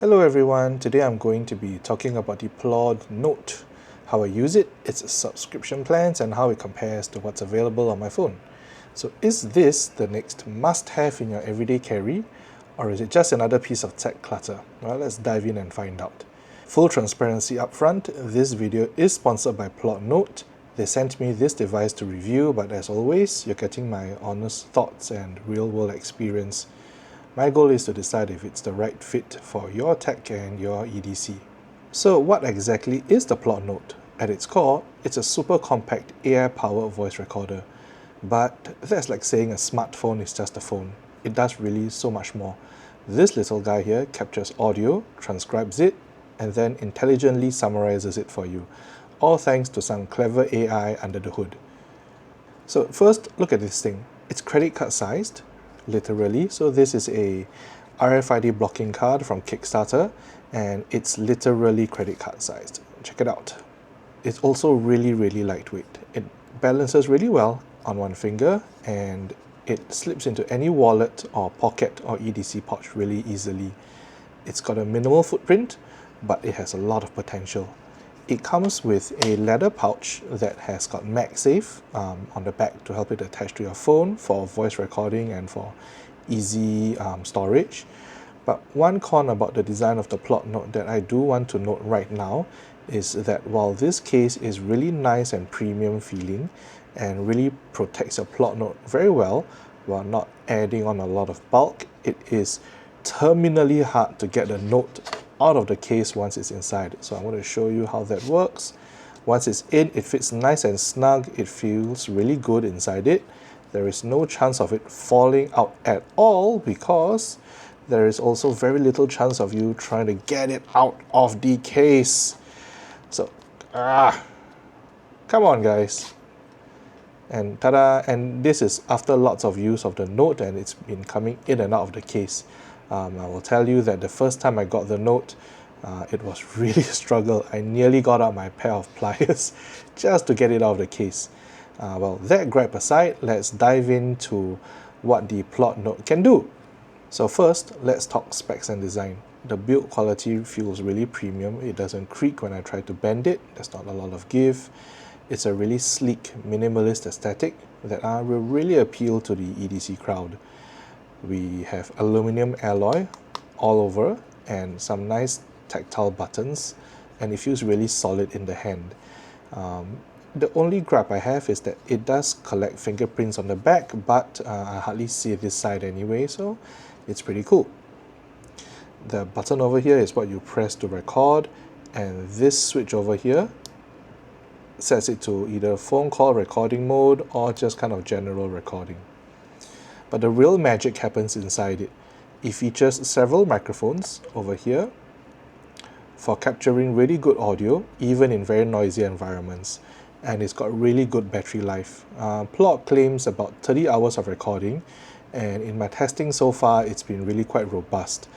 Hello everyone, today I'm going to be talking about the Plaud Note, how I use it, its subscription plans, and how it compares to what's available on my phone. So is this the next must-have in your everyday carry, or is it just another piece of tech clutter? Well, let's dive in and find out. Full transparency up front, this video is sponsored by Plaud Note. They sent me this device to review, but as always, you're getting my honest thoughts and real-world experience. My goal is to decide if it's the right fit for your tech and your EDC. So what exactly is the Plaud Note? At its core, it's a super compact AI-powered voice recorder. But that's like saying a smartphone is just a phone. It does really so much more. This little guy here captures audio, transcribes it, and then intelligently summarizes it for you, all thanks to some clever AI under the hood. So first, look at this thing. It's credit card sized, literally. So this is a RFID blocking card from Kickstarter, and it's literally credit card sized. Check it out. It's also really lightweight. It balances really well on one finger, and it slips into any wallet or pocket or EDC pouch really easily. It's got a minimal footprint, but it has a lot of potential. It comes with a leather pouch that has got MagSafe on the back to help it attach to your phone for voice recording and for easy storage. But one con about the design of the Plaud Note that I do want to note right now is that while this case is really nice and premium feeling and really protects your Plaud Note very well while not adding on a lot of bulk, it is terminally hard to get the Note out of the case once it's inside. So I'm going to show you how that works. Once it's in, it fits nice and snug. It feels really good inside it. There is no chance of it falling out at all because there is also very little chance of you trying to get it out of the case. So, come on guys. And ta-da! And this is after lots of use of the Note, and it's been coming in and out of the case. I will tell you that the first time I got the Note, it was really a struggle. I nearly got out my pair of pliers just to get it out of the case. Well, that grab aside, let's dive into what the Plaud Note can do. So first, let's talk specs and design. The build quality feels really premium. It doesn't creak when I try to bend it. There's not a lot of give. It's a really sleek, minimalist aesthetic that will really appeal to the EDC crowd. We have aluminum alloy all over and some nice tactile buttons, and it feels really solid in the hand. The only gripe I have is that it does collect fingerprints on the back, but I hardly see this side anyway, so it's pretty cool. The button over here is what you press to record, and this switch over here sets it to either phone call recording mode or just kind of general recording. But the real magic happens inside it. It features several microphones over here for capturing really good audio, even in very noisy environments. And it's got really good battery life. Plaud claims about 30 hours of recording, and in my testing so far, it's been really quite robust.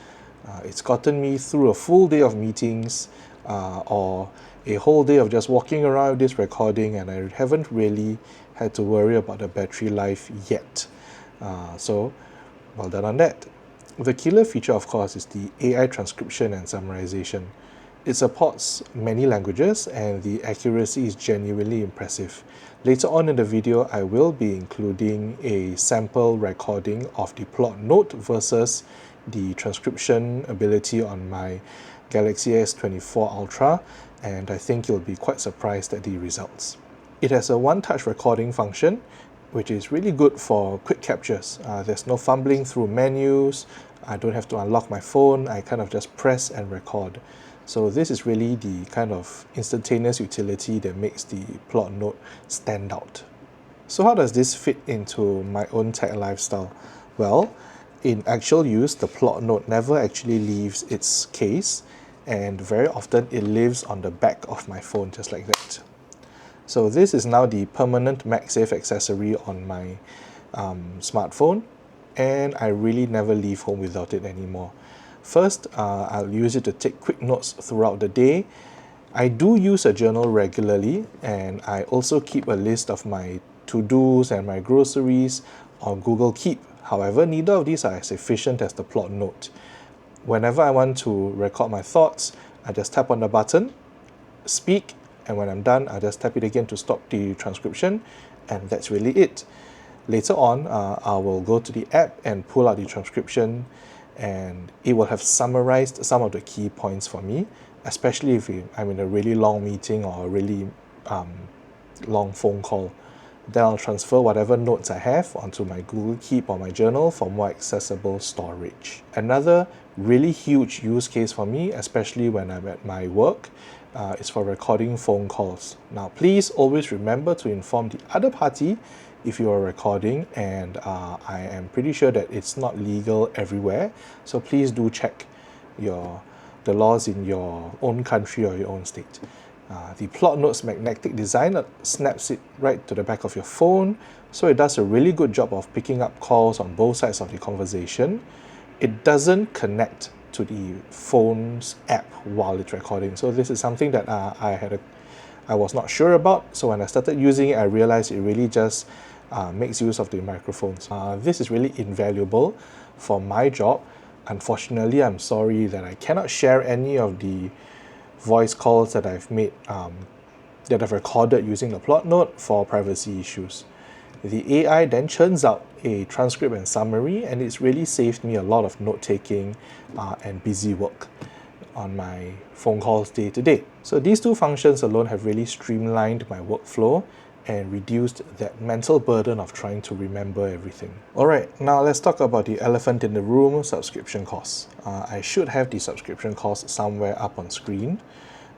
It's gotten me through a full day of meetings or a whole day of just walking around with this recording, and I haven't really had to worry about the battery life yet. So, well done on that. The killer feature, of course, is the AI transcription and summarization. It supports many languages, and the accuracy is genuinely impressive. Later on in the video, I will be including a sample recording of the Plaud Note versus the transcription ability on my Galaxy S24 Ultra, and I think you'll be quite surprised at the results. It has a one-touch recording function, which is really good for quick captures. There's no fumbling through menus. I don't have to unlock my phone. I kind of just press and record. So this is really the kind of instantaneous utility that makes the Plaud Note stand out. So how does this fit into my own tech lifestyle? Well, in actual use, the Plaud Note never actually leaves its case, and very often it lives on the back of my phone, just like that. So this is now the permanent MagSafe accessory on my smartphone, and I really never leave home without it anymore. First, I'll use it to take quick notes throughout the day. I do use a journal regularly, and I also keep a list of my to-dos and my groceries on Google Keep. However, neither of these are as efficient as the Plaud Note. Whenever I want to record my thoughts, I just tap on the button, speak, and when I'm done, I just tap it again to stop the transcription, and that's really it. Later on, I will go to the app and pull out the transcription, and it will have summarized some of the key points for me, especially if I'm in a really long meeting or a really long phone call. Then I'll transfer whatever notes I have onto my Google Keep or my journal for more accessible storage. Another really huge use case for me, especially when I'm at my work, is for recording phone calls. Now, please always remember to inform the other party if you are recording, and I am pretty sure that it's not legal everywhere, so please do check the laws in your own country or your own state. The Plaud Note's magnetic design snaps it right to the back of your phone, so it does a really good job of picking up calls on both sides of the conversation. It doesn't connect to the phone's app while it's recording, so this is something that I was not sure about. So when I started using it, I realized it really just makes use of the microphones. This is really invaluable for my job. Unfortunately, I'm sorry that I cannot share any of the voice calls that I've made, that I've recorded using the Plaud Note for privacy issues. The AI then churns out a transcript and summary, and it's really saved me a lot of note-taking and busy work on my phone calls day to day. So these two functions alone have really streamlined my workflow and reduced that mental burden of trying to remember everything. Alright, now let's talk about the elephant in the room, subscription costs. I should have the subscription costs somewhere up on screen.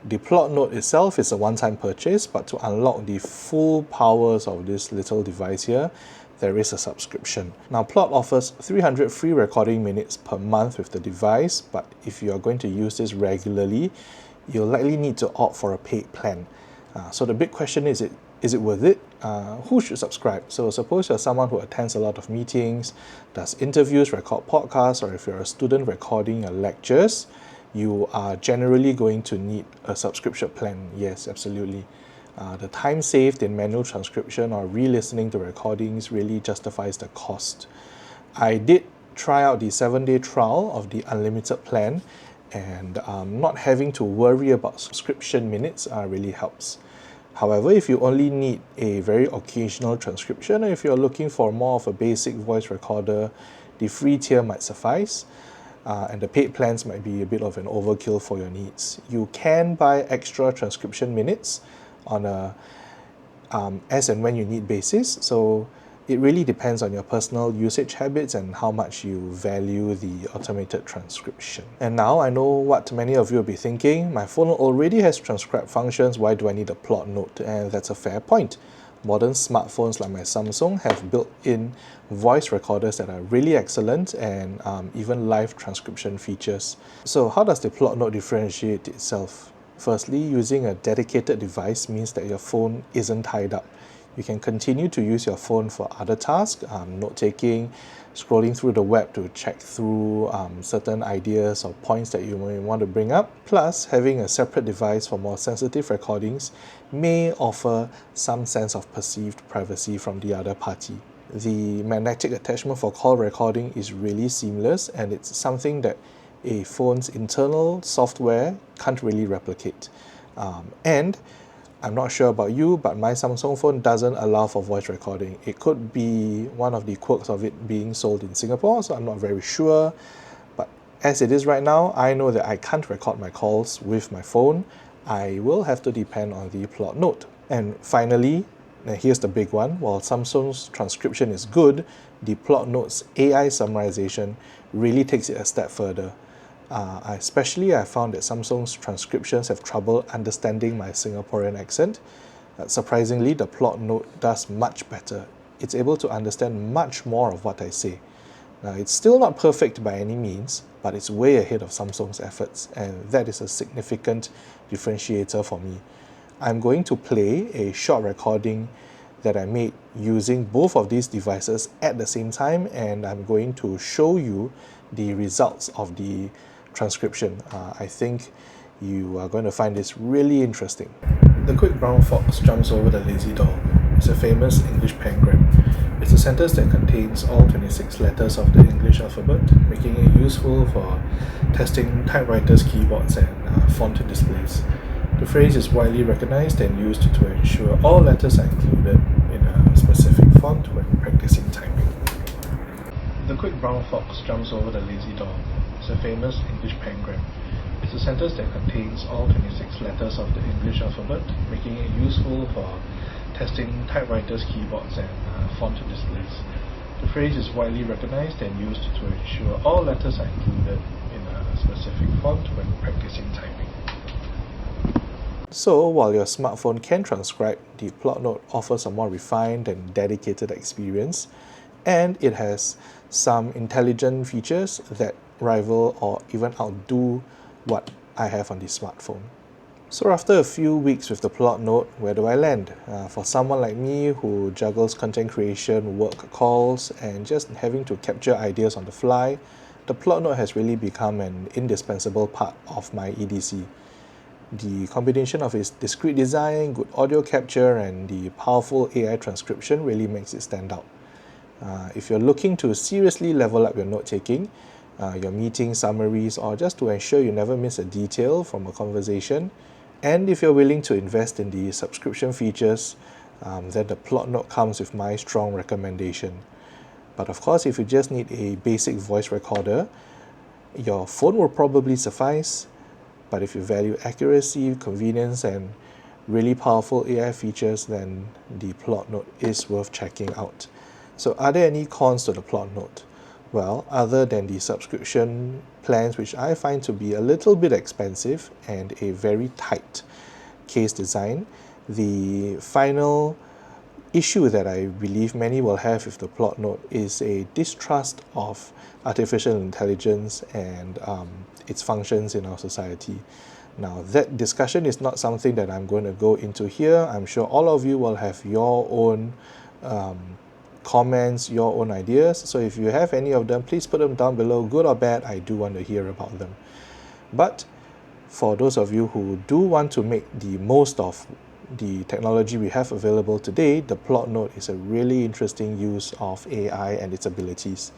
The Plaud Note itself is a one-time purchase, but to unlock the full powers of this little device here, there is a subscription. Now, Plaud offers 300 free recording minutes per month with the device, but if you are going to use this regularly, you'll likely need to opt for a paid plan. So the big question is it worth it? Who should subscribe? So suppose you're someone who attends a lot of meetings, does interviews, record podcasts, or if you're a student recording your lectures, you are generally going to need a subscription plan. Yes, absolutely. The time saved in manual transcription or re-listening to recordings really justifies the cost. I did try out the 7-day trial of the unlimited plan, and not having to worry about subscription minutes really helps. However, if you only need a very occasional transcription, or if you're looking for more of a basic voice recorder, the free tier might suffice, and the paid plans might be a bit of an overkill for your needs. You can buy extra transcription minutes on a as and when you need basis, so it really depends on your personal usage habits and how much you value the automated transcription. And now I know what many of you will be thinking: my phone already has transcribe functions, why do I need a Plaud Note? And that's a fair point. Modern smartphones like my Samsung have built-in voice recorders that are really excellent, and even live transcription features. So how does the Plaud Note differentiate itself? Firstly, using a dedicated device means that your phone isn't tied up. You can continue to use your phone for other tasks, note-taking, scrolling through the web to check through certain ideas or points that you may want to bring up. Plus, having a separate device for more sensitive recordings may offer some sense of perceived privacy from the other party. The magnetic attachment for call recording is really seamless, and it's something that a phone's internal software can't really replicate. And I'm not sure about you, but my Samsung phone doesn't allow for voice recording. It could be one of the quirks of it being sold in Singapore, so I'm not very sure. But as it is right now, I know that I can't record my calls with my phone. I will have to depend on the Plaud Note. And finally, here's the big one: while Samsung's transcription is good, the Plaud Note's AI summarization really takes it a step further. Especially I found that Samsung's transcriptions have trouble understanding my Singaporean accent. Surprisingly, the Plaud Note does much better. It's able to understand much more of what I say. Now, it's still not perfect by any means, but it's way ahead of Samsung's efforts, and that is a significant differentiator for me. I'm going to play a short recording that I made using both of these devices at the same time, and I'm going to show you the results of the transcription. I think you are going to find this really interesting. The quick brown fox jumps over the lazy dog. It's a famous English pangram. It's a sentence that contains all 26 letters of the English English alphabet, making it useful for testing typewriters, keyboards, and font displays. The phrase is widely recognized and used to ensure all letters are included in a specific font when practicing typing. The quick brown fox jumps over the lazy dog is a famous English pangram. It's a sentence that contains all 26 letters of the English alphabet, making it useful for testing typewriters, keyboards, and font displays. The phrase is widely recognized and used to ensure all letters are included in a specific font when practicing typing. So, while your smartphone can transcribe, the Plaud Note offers a more refined and dedicated experience, and it has some intelligent features that rival or even outdo what I have on the smartphone. So after a few weeks with the Plaud Note, where do I land? For someone like me who juggles content creation, work calls, and just having to capture ideas on the fly, the Plaud Note has really become an indispensable part of my EDC. The combination of its discrete design, good audio capture, and the powerful AI transcription really makes it stand out. If you're looking to seriously level up your note-taking, your meeting summaries, or just to ensure you never miss a detail from a conversation, and if you're willing to invest in the subscription features, then the Plaud Note comes with my strong recommendation. But of course, if you just need a basic voice recorder, your phone will probably suffice. But if you value accuracy, convenience, and really powerful AI features, then the Plaud Note is worth checking out. So are there any cons to the Plaud Note? Well, other than the subscription plans, which I find to be a little bit expensive and a very tight case design, the final issue that I believe many will have with the Plaud Note is a distrust of artificial intelligence and its functions in our society. Now, that discussion is not something that I'm going to go into here. I'm sure all of you will have your own comments, your own ideas. So if you have any of them, please put them down below, good or bad. I do want to hear about them. But for those of you who do want to make the most of the technology we have available today, the Plaud Note is a really interesting use of AI and its abilities.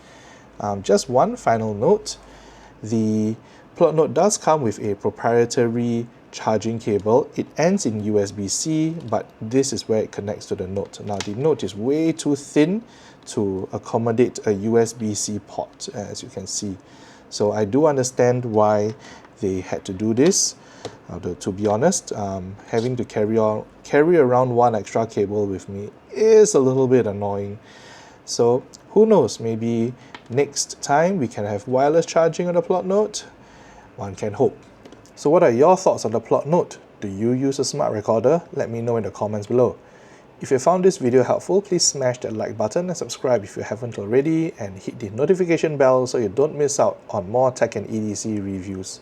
Just one final note, the Plaud Note does come with a proprietary charging cable. It ends in USB-C, but this is where it connects to the Note. Now the Note is way too thin to accommodate a USB-C port, as you can see. So I do understand why they had to do this. To be honest, having to carry around one extra cable with me is a little bit annoying. So who knows, maybe next time we can have wireless charging on the Plaud Note? One can hope. So what are your thoughts on the Plaud Note? Do you use a smart recorder? Let me know in the comments below. If you found this video helpful, please smash that like button and subscribe if you haven't already, and hit the notification bell so you don't miss out on more tech and EDC reviews.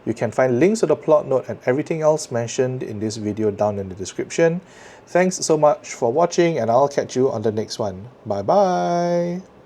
You can find links to the Plaud Note and everything else mentioned in this video down in the description. Thanks so much for watching, and I'll catch you on the next one. Bye bye!